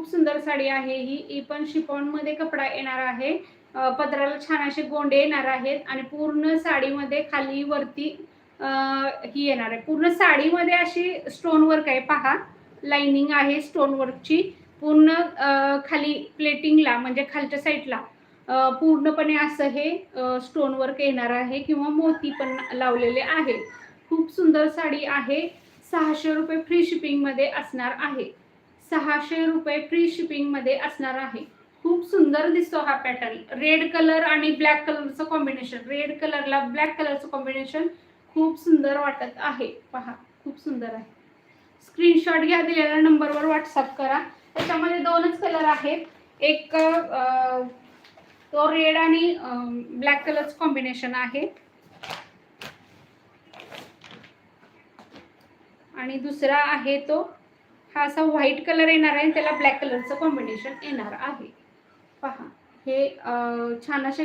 खूप सुंदर साडी आहे ही पण शिफॉन मध्ये कपडा येणार आहे. पदराला छान असे गोंडे येणार आहेत आणि पूर्ण साडीमध्ये खाली वरती ही येणार आहे. पूर्ण साडीमध्ये अशी स्टोन वर्क आहे पहा. लाइनिंग आहे स्टोन वर्कची. पूर्ण खाली प्लेटिंगला म्हणजे खालच्या साईडला पूर्णपणे असं हे स्टोन वर्क येणार आहे किंवा मोती पण लावलेले आहे. खूप सुंदर साडी आहे. 600 रुपये फ्री शिपिंग मध्ये असणार आहे. 600 रुपये फ्री शिपिंग मध्ये असणार आहे. खूप सुंदर दिसतो हा पॅटर्न. रेड कलर आणि ब्लॅक कलरचं कॉम्बिनेशन, रेड कलरला ब्लॅक कलरचं कॉम्बिनेशन खूप सुंदर वाटत आहे. पहा खूप सुंदर आहे. स्क्रीनशॉट घ्या, दिलेल्या नंबरवर व्हॉट्सअप करा. त्याच्यामध्ये दोनच कलर आहेत. एक तो रेड आणि ब्लॅक कलरचं कॉम्बिनेशन आहे आणि दुसरा आहे तो हा असा व्हाईट कलर येणार आहे, त्याला ब्लॅक कलरचं कॉम्बिनेशन येणार आहे. पहा हे छान असे